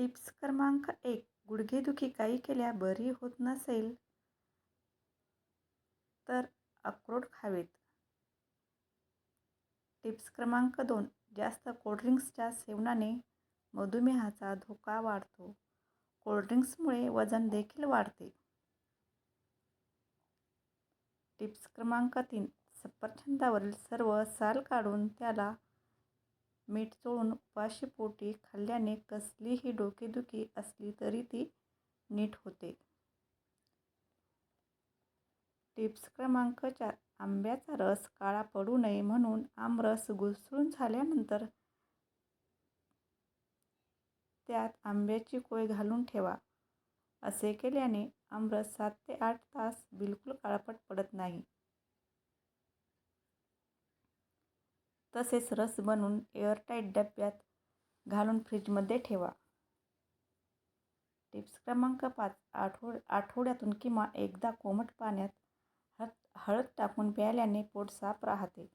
Tips क्रमांक 1. गुडघेदुखी काही केल्या बरी होत नसेल तर अक्रोड खावेत. टिप्स क्रमांक 2. जास्त कोल्ड्रिंक्सच्या सेवनाने मधुमेहाचा धोका वाढतो. कोल्ड्रिंक्समुळे वजन देखील वाढते. टिप्स क्रमांक 3. सफरचंदावरील सर्व साल काढून त्याला मीठ चोळून उपाशीपोटी खाल्ल्याने कसलीही डोकेदुखी असली तरी ती नीट होते. टिप्स क्रमांक 4. आंब्याचा रस काळा पडू नये म्हणून आमरस घुसळून झाल्यानंतर त्यात आंब्याची कोय घालून ठेवा. असे केल्याने आमरस 7 ते 8 तास बिलकुल काळपट पडत नाही. तसेच रस बनवून एअरटाईट डब्यात घालून फ्रीजमध्ये ठेवा. टिप्स क्रमांक 5. आठवड्यातून किमान एकदा कोमट पाण्यात हळद टाकून प्यायल्याने पोट साफ राहते.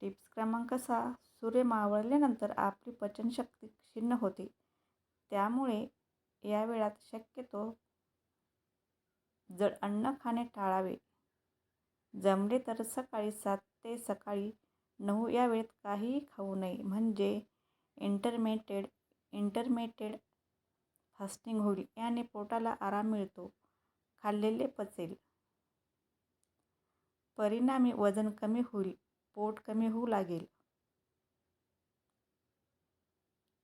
टिप्स क्रमांक 6. सूर्य मावळल्यानंतर आपली पचनशक्ती क्षीण होते. त्यामुळे या वेळात शक्यतो जड अन्न खाणे टाळावे. जमले तर सकाळी 7 ते सकाळी 9 या वेळेत काहीही खाऊ नये. म्हणजे इंटरमिटेड फास्टिंग होईल. याने पोटाला आराम मिळतो. खाल्लेले पचेल. परिणामी वजन कमी होईल. पोट कमी होऊ लागेल.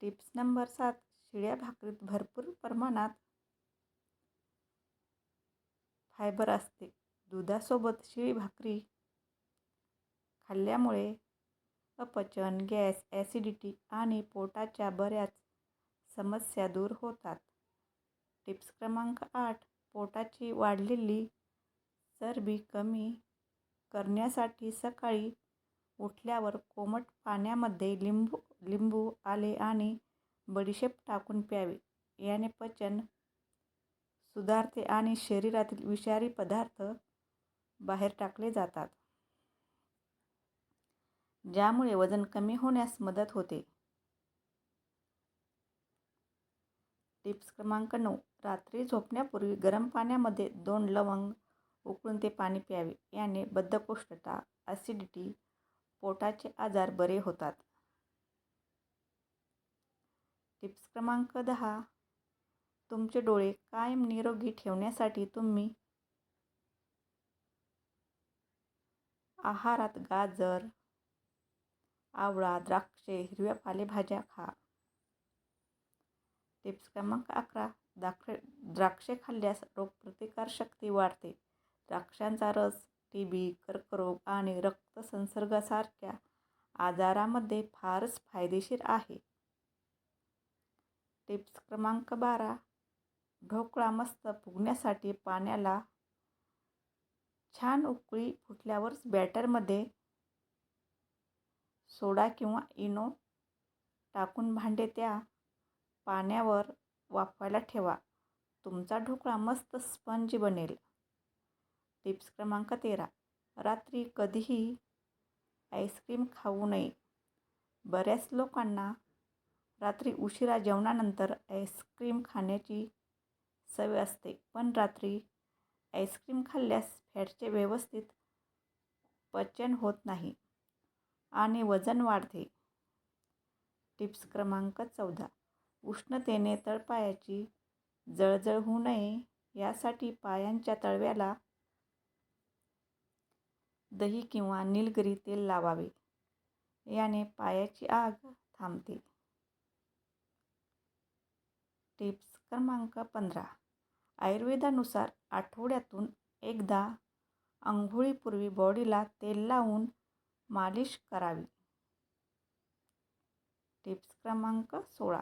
Tips number 7. शिळ्या भाकरीत भरपूर प्रमाणात फायबर असते. दुधासोबत शिळी भाकरी खाल्ल्यामुळे अपचन, गॅस, ॲसिडिटी आणि पोटाच्या बऱ्याच समस्या दूर होतात. टिप्स क्रमांक 8. पोटाची वाढलेली चरबी कमी करण्यासाठी सकाळी उठल्यावर कोमट पाण्यामध्ये लिंबू, आले आणि बडीशेप टाकून प्यावे. याने पचन सुधारते आणि शरीरातील विषारी पदार्थ बाहेर टाकले जातात. ज्यामुळे वजन कमी होण्यास मदत होते. टिप्स क्रमांक 9. रात्री झोपण्यापूर्वी गरम पाण्यामध्ये 2 लवंग उकळून ते पाणी प्यावे. याने बद्धकोष्ठता, ॲसिडिटी, पोटाचे आजार बरे होतात. टिप्स क्रमांक 10. तुमचे डोळे कायम निरोगी ठेवण्यासाठी तुम्ही आहारात गाजर, आवळा, द्राक्षे, हिरव्या पालेभाज्या खा. टिप्स क्रमांक 11. द्राक्षे खाल्ल्यास रोगप्रतिकारशक्ती वाढते. द्राक्षांचा रस टीबी, कर्करोग आणि रक्तसंसर्गासारख्या आजारांमध्ये फारच फायदेशीर आहे. टिप्स क्रमांक 12. ढोकळा मस्त फुगण्यासाठी पाण्याला छान उकळी फुटल्यावर बॅटरमध्ये सोडा किंवा इनो टाकून भांडे त्या पाण्यावर वाफवायला ठेवा. तुमचा ढोकळा मस्त स्पंजी बनेल. टिप्स क्रमांक 13. रात्री कधीही आईस्क्रीम खाऊ नये. बऱ्याच लोकांना रात्री उशिरा जेवणानंतर आईस्क्रीम खाण्याची सवय असते. पण रात्री आईस्क्रीम खाल्ल्यास फॅटचे व्यवस्थित पचन होत नाही आणि वजन वाढते. टिप्स क्रमांक 14. उष्णतेने तळपायाची जळजळ होऊ नये यासाठी पायांच्या तळव्याला दही किंवा निलगिरी तेल लावावे. याने पायाची आग थांबते. टिप्स क्रमांक 15. आयुर्वेदानुसार आठवड्यातून एकदा अंघोळीपूर्वी बॉडीला तेल लावून मालिश करावी. टिप्स क्रमांक 16.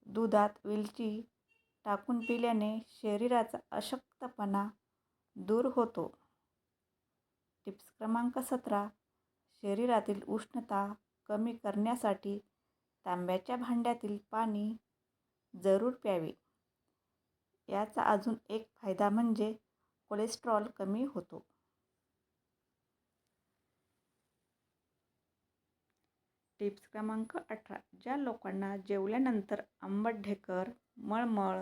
दुधात वेलची टाकून पिल्याने शरीराचा अशक्तपणा दूर होतो. टिप्स क्रमांक 17. शरीरातील उष्णता कमी करण्यासाठी तांब्याच्या भांड्यातील पाणी जरूर प्यावे. याचा अजून एक फायदा म्हणजे कोलेस्टेरॉल कमी होतो. टिप्स क्रमांक 18. ज्या लोकांना जेवल्यानंतर आंबट ढेकर, मळमळ,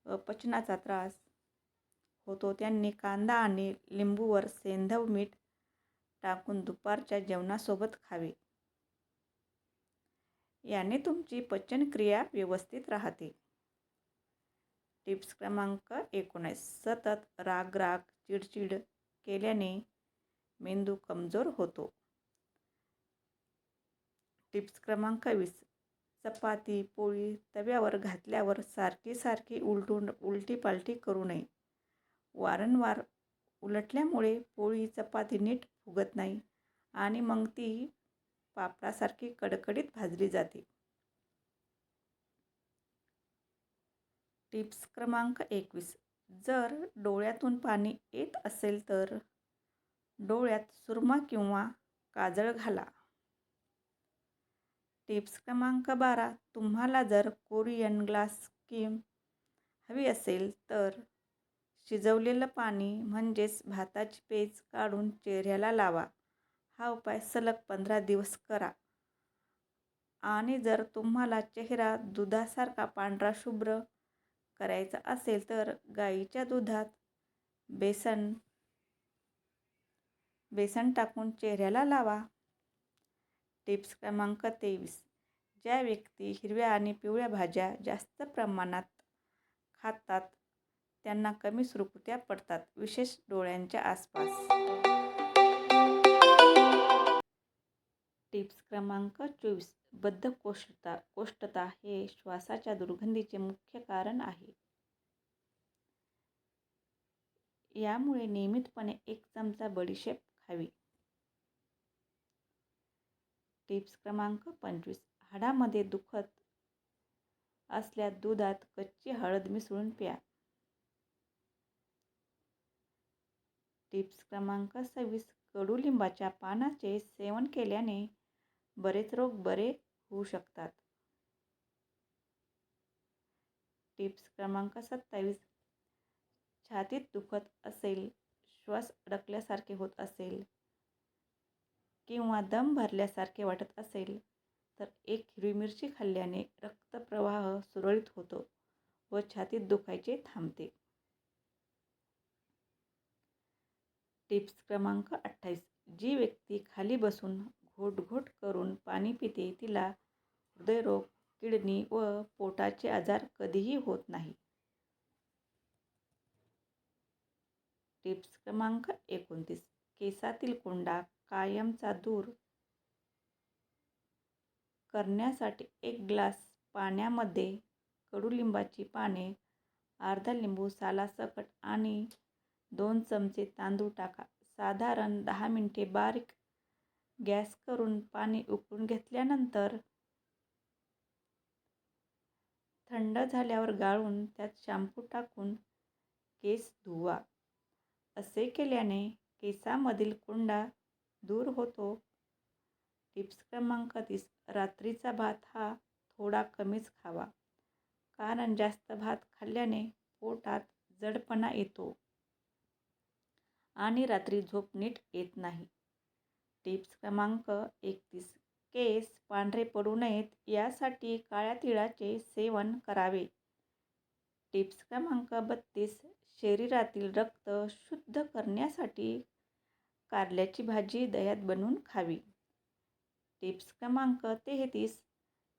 अपचनाचा त्रास होतो त्यांनी कांदा आणि लिंबूवर सेंधव मीठ टाकून दुपारच्या जेवणासोबत खावे. याने तुमची पचनक्रिया व्यवस्थित राहते. टिप्स क्रमांक 19. सतत राग, चिडचिड केल्याने मेंदू कमजोर होतो. टिप्स क्रमांक 20. चपाती, पोळी तव्यावर घातल्यावर सारखी उलटी-पालटी करू नये. वारंवार उलटल्यामुळे पोळी, चपाती नीट फुगत नाही आणि मग ती पापडासारखी कडकडीत भाजली जाते. टिप्स क्रमांक 21. जर डोळ्यातून पाणी येत असेल तर डोळ्यात सुरमा किंवा काजळ घाला. टिप्स क्रमांक 12. तुम्हाला जर कोरियन ग्लास स्किन हवी असेल तर शिजवलेलं पाणी म्हणजेच भाताची पेज काढून चेहऱ्याला लावा. हा उपाय सलग 15 दिवस करा. आणि जर तुम्हाला चेहरा दुधासारखा पांढरा शुभ्र करायचा असेल तर गाईच्या दुधात बेसन टाकून चेहऱ्याला लावा. टिप्स क्रमांक 23. ज्या व्यक्ती हिरव्या आणि पिवळ्या भाज्या जास्त प्रमाणात खातात त्यांना कमी सुरकुत्या पडतात, विशेष डोळ्यांच्या आसपास. टिप्स क्रमांक 24. बद्धकोष्ठता हे श्वासाच्या दुर्गंधीचे मुख्य कारण आहे. यामुळे नियमितपणे 1 चमचा बडीशेप खावी. टिप्स क्रमांक 25. हाडामध्ये दुखत असल्यास दुधात कच्ची हळद मिसळून प्या. टिप्स क्रमांक 26. कडुलिंबाच्या पानाचे सेवन केल्याने बरेच रोग बरे होऊ शकतात. टिप्स क्रमांक 27. छातीत दुखत असेल, श्वास अडकल्यासारखे होत असेल किंवा दम भरल्यासारखे वाटत असेल तर 1 हिरवी मिरची खाल्ल्याने रक्तप्रवाह सुरळीत होतो व छातीत दुखायचे थांबते. टिप्स क्रमांक 28. जी व्यक्ती खाली बसून घोट करून पाणी पिते तिला हृदयरोग, किडनी व पोटाचे आजार कधीही होत नाही. टिप्स क्रमांक 29. केसातील कोंडा कायमचा दूर करण्यासाठी 1 ग्लास पाण्यामध्ये कडुलिंबाची पाने, अर्धा लिंबू सालासकट आणि 2 चमचे तांदूळ टाका. साधारण 10 मिनिटे बारीक गॅस करून पाणी उकळून घेतल्यानंतर थंड झाल्यावर गाळून त्यात शॅम्पू टाकून केस धुवा. असे केल्याने केसांमधील कोंडा दूर होतो. टिप्स क्रमांक 30. रात्रीचा भात हा थोडा कमीच खावा, कारण जास्त भात खाल्ल्याने पोटात जडपणा येतो आणि रात्री झोप नीट येत नाही. टिप्स क्रमांक 31. केस पांढरे पडू नयेत यासाठी काळ्या तिळाचे सेवन करावे. टिप्स क्रमांक 32. शरीरातील रक्त शुद्ध करण्यासाठी कारल्याची भाजी दह्यात बनवून खावी. टिप्स क्रमांक 33.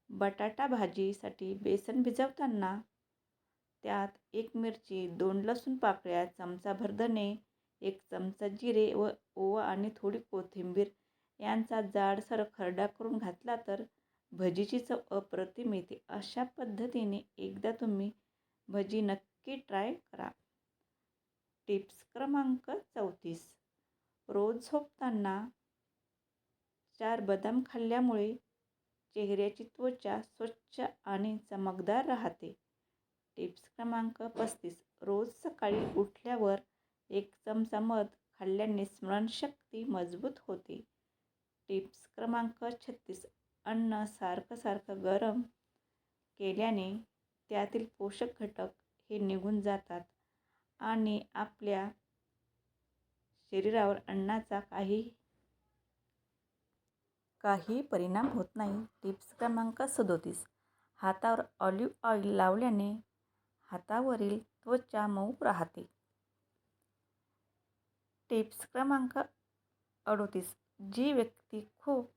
बटाटा भाजीसाठी बेसन भिजवताना त्यात 1 मिरची, 2 लसूण पाकळ्या, चमचाभर धणे, 1 चमचा जिरे व ओवा आणि थोडी कोथिंबीर यांचा जाडसर खरडा करून घातला तर भजीची चव अप्रतिम येते. अशा पद्धतीने एकदा तुम्ही भजी नक्की ट्राय करा. टिप्स क्रमांक 34. रोज झोपताना 4 बदाम खाल्ल्यामुळे चेहऱ्याची त्वचा स्वच्छ आणि चमकदार राहते. टिप्स क्रमांक 35. रोज सकाळी उठल्यावर 1 चमचा मध खाल्ल्याने स्मरणशक्ती मजबूत होते. टिप्स क्रमांक 36. अन्न सारखं गरम केल्याने त्यातील पोषक घटक हे निघून जातात आणि आपल्या शरीरावर अन्नाचा काही काही परिणाम होत नाही. टिप्स क्रमांक 37. हातावर ऑलिव्ह ऑइल लावल्याने हातावरील त्वचा मऊ राहते. टिप्स क्रमांक 38. जी व्यक्ती खूप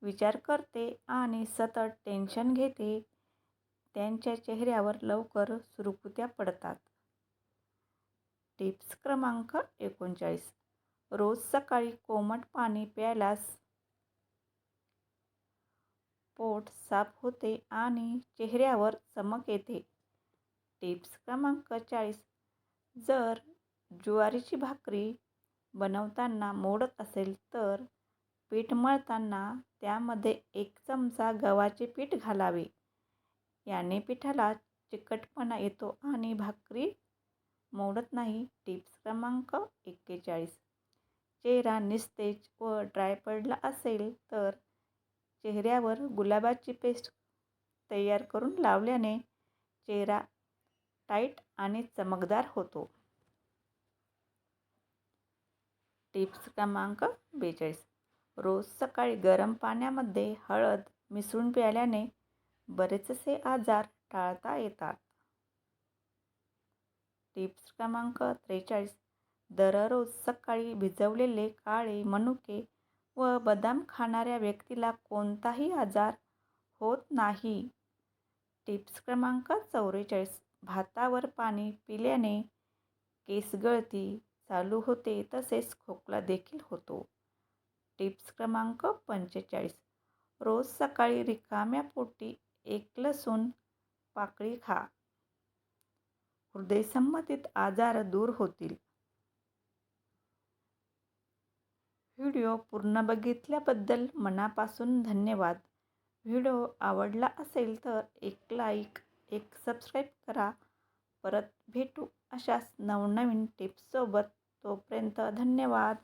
विचार करते आणि सतत टेन्शन घेते त्यांच्या चेहऱ्यावर लवकर सुरकुत्या पडतात. टिप्स क्रमांक 39. रोज सकाळी कोमट पाणी प्यायल्यास पोट साफ होते आणि चेहऱ्यावर चमक येते. टिप्स क्रमांक 40. जर ज्वारीची भाकरी बनवताना मोडत असेल तर पीठ मळताना त्यामध्ये 1 चमचा गव्हाचे पीठ घालावे. याने पिठाला चिकटपणा येतो आणि भाकरी मोडत नाही. टिप्स क्रमांक 41. चेहरा निस्तेज व ड्राय पडला असेल तर चेहऱ्यावर गुलाबाची पेस्ट तयार करून लावल्याने चेहरा टाईट आणि चमकदार होतो. टिप्स क्रमांक 42. रोज सकाळी गरम पाण्यामध्ये हळद मिसळून प्यायल्याने बरेचसे आजार टाळता येतात. टिप्स क्रमांक 43. दररोज सकाळी भिजवलेले काळे मनुके व बदाम खाणाऱ्या व्यक्तीला कोणताही आजार होत नाही. टिप्स क्रमांक 44. भातावर पाणी पिल्याने केसगळती चालू होते तसेच खोकला देखील होतो. टिप्स क्रमांक 45. रोज सकाळी रिकाम्या पोटी 1 लसूण पाकळी खा. हृदयसंबंधित आजार दूर होतील. व्हिडिओ पूर्ण बघितल्याबद्दल मनापासून धन्यवाद. व्हिडिओ आवडला असेल तर एक लाईक, एक सबस्क्राईब करा. परत भेटू अशाच नवनवीन टिप्ससोबत. तोपर्यंत धन्यवाद.